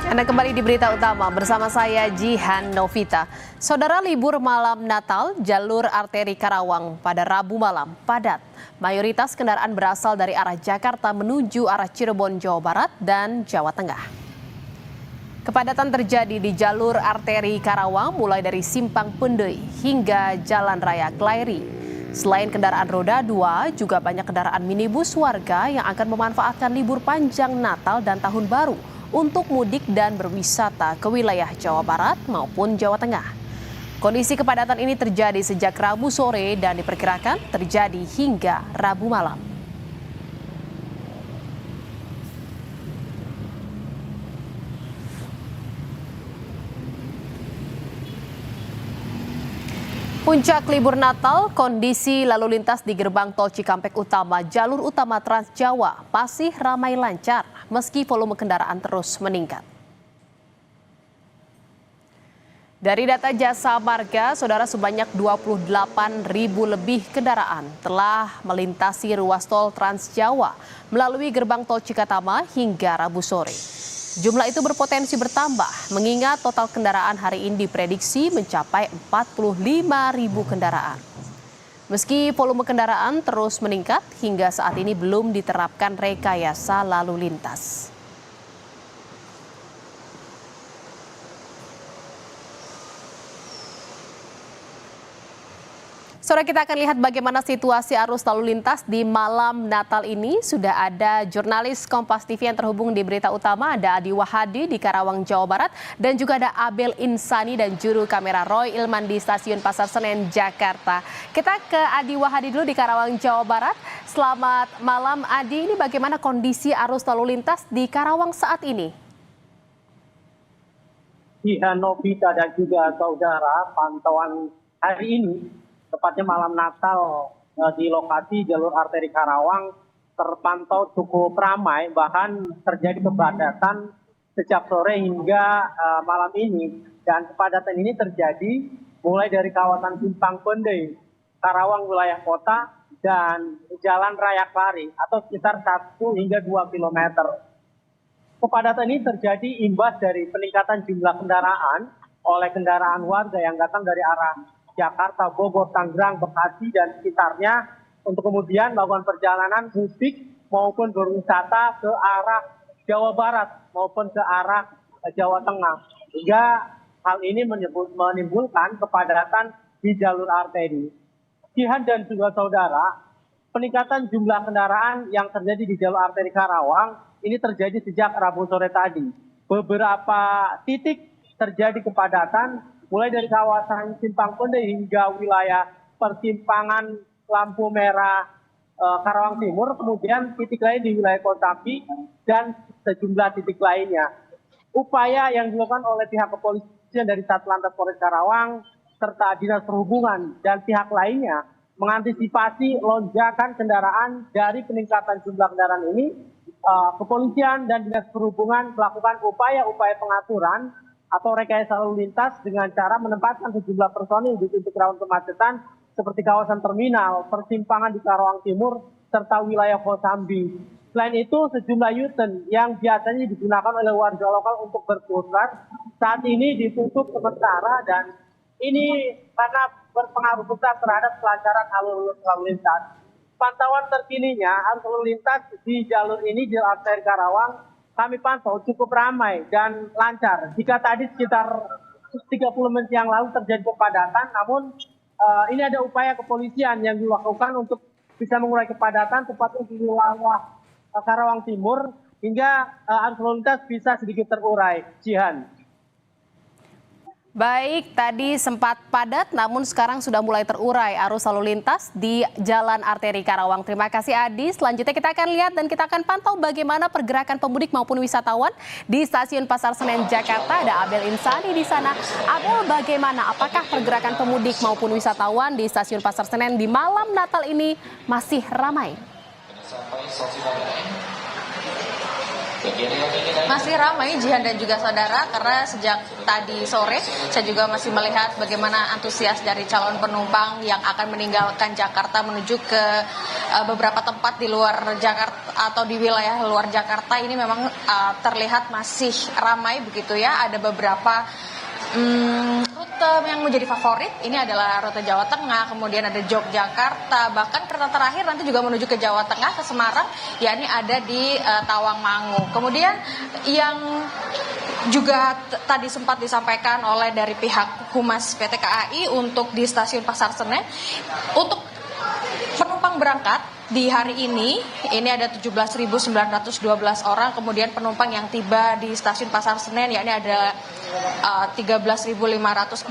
Anda kembali di Berita Utama bersama saya Jihan Novita. Saudara, libur malam Natal jalur arteri Karawang pada Rabu malam padat. Mayoritas kendaraan berasal dari arah Jakarta menuju arah Cirebon, Jawa Barat dan Jawa Tengah. Kepadatan terjadi di jalur arteri Karawang mulai dari Simpang Pendei hingga Jalan Raya Klairi. Selain kendaraan roda 2, juga banyak kendaraan minibus warga yang akan memanfaatkan libur panjang Natal dan Tahun Baru untuk mudik dan berwisata ke wilayah Jawa Barat maupun Jawa Tengah. Kondisi kepadatan ini terjadi sejak Rabu sore dan diperkirakan terjadi hingga Rabu malam. Puncak libur Natal, kondisi lalu lintas di gerbang tol Cikampek Utama, jalur utama Trans Jawa masih ramai lancar meski volume kendaraan terus meningkat. Dari data Jasa Marga, saudara, sebanyak 28.000 lebih kendaraan telah melintasi ruas tol Trans Jawa melalui gerbang tol Cikatama hingga Rabu sore. Jumlah itu berpotensi bertambah mengingat total kendaraan hari ini diprediksi mencapai 45.000 kendaraan. Meski volume kendaraan terus meningkat, hingga saat ini belum diterapkan rekayasa lalu lintas. Saudara, kita akan lihat bagaimana situasi arus lalu lintas di malam Natal ini. Sudah ada jurnalis Kompas TV yang terhubung di Berita Utama, ada Adi Wahadi di Karawang, Jawa Barat, dan juga ada Abel Insani dan juru kamera Roy Ilman di Stasiun Pasar Senen, Jakarta. Kita ke Adi Wahadi dulu di Karawang, Jawa Barat. Selamat malam, Adi. Ini bagaimana kondisi arus lalu lintas di Karawang saat ini? Jihan Novita dan juga saudara, pantauan hari ini tepatnya malam Natal di lokasi jalur arteri Karawang terpantau cukup ramai, bahkan terjadi kepadatan sejak sore hingga malam ini. Dan kepadatan ini terjadi mulai dari kawasan Simpang Pendei, Karawang wilayah kota, dan Jalan Raya Klairi atau sekitar 1 hingga 2 km. Kepadatan ini terjadi imbas dari peningkatan jumlah kendaraan oleh kendaraan warga yang datang dari arah Jakarta, Bogor, Tangerang, Bekasi, dan sekitarnya untuk kemudian melakukan perjalanan mudik maupun berwisata ke arah Jawa Barat maupun ke arah Jawa Tengah. Hingga hal ini menimbulkan kepadatan di jalur arteri. Jihan dan juga saudara, peningkatan jumlah kendaraan yang terjadi di jalur arteri Karawang ini terjadi sejak Rabu sore tadi. Beberapa titik terjadi kepadatan mulai dari kawasan Simpang Pendei hingga wilayah persimpangan lampu merah Karawang Timur, kemudian titik lain di wilayah Kotapi dan sejumlah titik lainnya. Upaya yang dilakukan oleh pihak kepolisian dari Satlantas Polres Karawang serta Dinas Perhubungan dan pihak lainnya mengantisipasi lonjakan kendaraan dari peningkatan jumlah kendaraan ini. Kepolisian dan Dinas Perhubungan melakukan upaya-upaya pengaturan atau rekayasa lalu lintas dengan cara menempatkan sejumlah personil di titik rawan kemacetan seperti kawasan terminal, persimpangan di Karawang Timur, serta wilayah Kosambi. Selain itu, sejumlah U-turn yang biasanya digunakan oleh warga lokal untuk berpusat saat ini ditutup sementara, dan ini karena berpengaruh besar terhadap kelancaran alur lalu lintas. Pantauan terkininya arus lalu lintas di jalur ini di arteri Karawang kami pantau cukup ramai dan lancar. Jika tadi sekitar 30 menit yang lalu terjadi kepadatan, namun ini ada upaya kepolisian yang dilakukan untuk bisa mengurai kepadatan tepatnya di wilayah Karawang Timur hingga arus lalu lintas bisa sedikit terurai. Jihan. Baik, tadi sempat padat namun sekarang sudah mulai terurai arus lalu lintas di Jalan Arteri Karawang. Terima kasih Adi. Selanjutnya kita akan lihat dan kita akan pantau bagaimana pergerakan pemudik maupun wisatawan di Stasiun Pasar Senen, Jakarta. Ada Abel Insani di sana. Abel, bagaimana? Apakah pergerakan pemudik maupun wisatawan di Stasiun Pasar Senen di malam Natal ini masih ramai? Masih ramai Jihan dan juga saudara, karena sejak tadi sore saya juga masih melihat bagaimana antusias dari calon penumpang yang akan meninggalkan Jakarta menuju ke beberapa tempat di luar Jakarta atau di wilayah luar Jakarta. Ini memang terlihat masih ramai begitu ya. Ada beberapa rute yang menjadi favorit. Ini adalah rute Jawa Tengah, kemudian ada Yogyakarta, bahkan kereta terakhir nanti juga menuju ke Jawa Tengah, ke Semarang, yakni ada di Tawangmangu. Kemudian yang juga tadi sempat disampaikan oleh dari pihak Humas PT KAI untuk di stasiun Pasar Senen, untuk penumpang berangkat di hari ini ada 17.912 orang, kemudian penumpang yang tiba di stasiun Pasar Senen yakni ada 13.514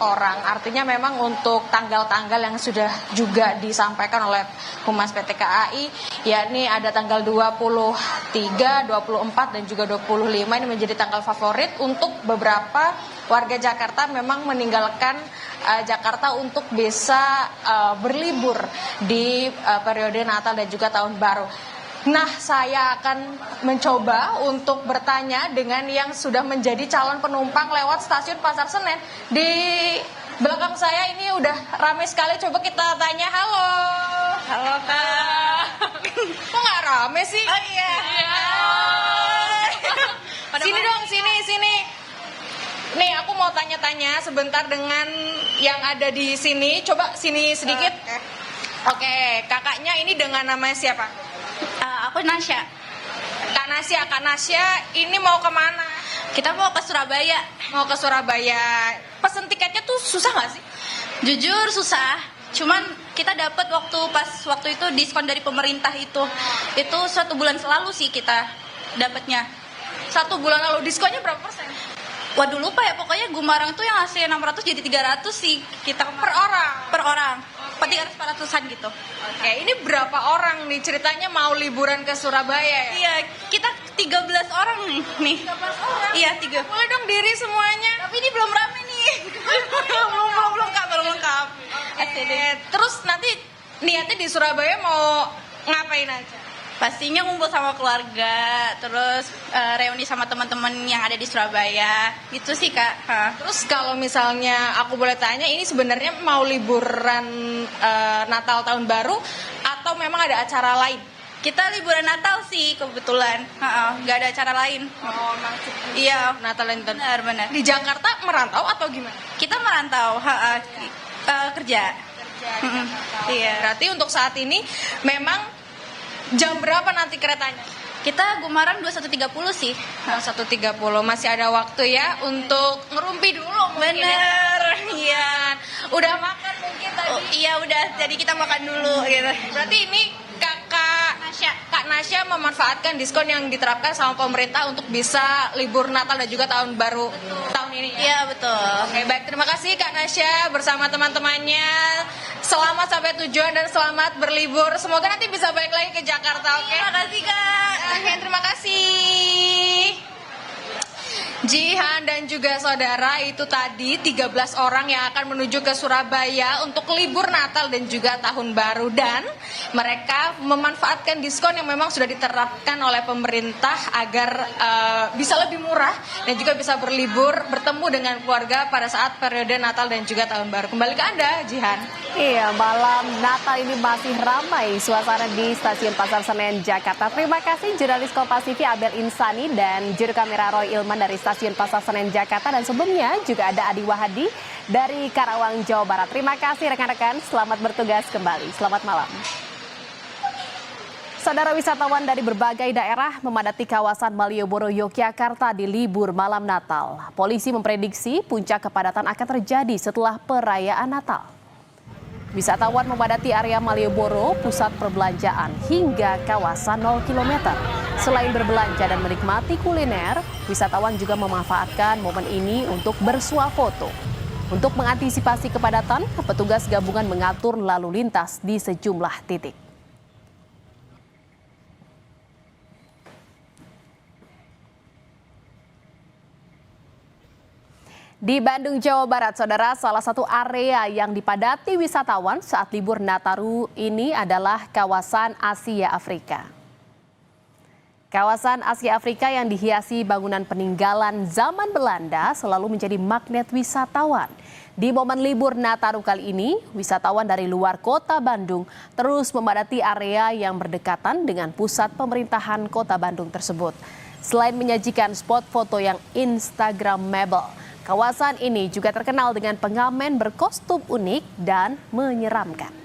orang. Artinya memang untuk tanggal-tanggal yang sudah juga disampaikan oleh Humas PT KAI, yakni ada tanggal 23, 24 dan juga 25 ini menjadi tanggal favorit untuk beberapa warga Jakarta memang meninggalkan Jakarta untuk bisa berlibur di periode Natal dan juga Tahun Baru. Nah, saya akan mencoba untuk bertanya dengan yang sudah menjadi calon penumpang lewat stasiun Pasar Senen. Di belakang saya ini udah ramai sekali, coba kita tanya. Halo. Halo Kak. Kok nggak rame sih? Oh iya. Sini dong, sini. Nih, aku mau tanya-tanya sebentar dengan yang ada di sini. Coba sini sedikit. Oke, kakaknya ini dengan nama siapa? Aku Nasya. Kak Nasya, ini mau kemana? Kita mau ke Surabaya. Mau ke Surabaya. Pesen tiketnya tuh susah nggak sih? Jujur susah. Cuman kita dapat waktu itu diskon dari pemerintah itu. Itu 1 bulan selalu sih kita dapatnya. 1 bulan lalu diskonnya berapa persen? Waduh lupa ya, pokoknya Gumarang tuh yang asli 600 jadi 300 sih kita Per orang? Per orang. 300-400-an gitu. Oke, ini berapa orang nih ceritanya mau liburan ke Surabaya ya? Iya, kita 13 orang nih. 13 orang? Iya, 3. Boleh dong diri semuanya. Tapi ini belum rame nih. belum lengkap. Oke, terus nanti niatnya di Surabaya mau ngapain aja? Pastinya ngumpul sama keluarga, terus reuni sama teman-teman yang ada di Surabaya, gitu sih Kak. Terus kalau misalnya aku boleh tanya, ini sebenarnya mau liburan Natal Tahun Baru atau memang ada acara lain? Kita liburan Natal sih kebetulan, nggak ada acara lain. Oh, maksud Iya, Natal dan Tahun. benar. Di Jakarta merantau atau gimana? Kita merantau, kerja. Iya. Berarti untuk saat ini memang jam berapa nanti keretanya? Kita Gumarang 21.30 sih. 1.30, masih ada waktu ya untuk ngerumpi dulu mungkin. Bener, iya. Udah makan mungkin tadi? Oh, iya udah, jadi kita makan dulu gitu. Berarti ini Kak Nasya memanfaatkan diskon yang diterapkan sama pemerintah untuk bisa libur Natal dan juga Tahun Baru tahun ini ya? Iya betul. Oke, baik, terima kasih Kak Nasya bersama teman-temannya. Selamat sampai tujuan dan selamat berlibur. Semoga nanti bisa balik lagi ke Jakarta, oke? Terima kasih Kak. Oke, terima kasih. Jihan dan juga saudara, itu tadi 13 orang yang akan menuju ke Surabaya untuk libur Natal dan juga Tahun Baru, dan mereka memanfaatkan diskon yang memang sudah diterapkan oleh pemerintah agar bisa lebih murah dan juga bisa berlibur bertemu dengan keluarga pada saat periode Natal dan juga Tahun Baru. Kembali ke Anda, Jihan. Iya, malam Natal ini masih ramai suasana di Stasiun Pasar Senen, Jakarta. Terima kasih jurnalis Kompas TV Abel Insani dan juru kamera Roy Ilman dari Stasiun Pasar Senen, Jakarta. Dan sebelumnya juga ada Adi Wahadi dari Karawang, Jawa Barat. Terima kasih rekan-rekan, selamat bertugas kembali. Selamat malam. Saudara, wisatawan dari berbagai daerah memadati kawasan Malioboro, Yogyakarta di libur malam Natal. Polisi memprediksi puncak kepadatan akan terjadi setelah perayaan Natal. Wisatawan memadati area Malioboro, pusat perbelanjaan, hingga kawasan 0 km. Selain berbelanja dan menikmati kuliner, wisatawan juga memanfaatkan momen ini untuk bersuah foto. Untuk mengantisipasi kepadatan, petugas gabungan mengatur lalu lintas di sejumlah titik. Di Bandung, Jawa Barat, saudara, salah satu area yang dipadati wisatawan saat libur Nataru ini adalah kawasan Asia Afrika. Kawasan Asia Afrika yang dihiasi bangunan peninggalan zaman Belanda selalu menjadi magnet wisatawan. Di momen libur Nataru kali ini, wisatawan dari luar kota Bandung terus memadati area yang berdekatan dengan pusat pemerintahan kota Bandung tersebut. Selain menyajikan spot foto yang Instagramable, kawasan ini juga terkenal dengan pengamen berkostum unik dan menyeramkan.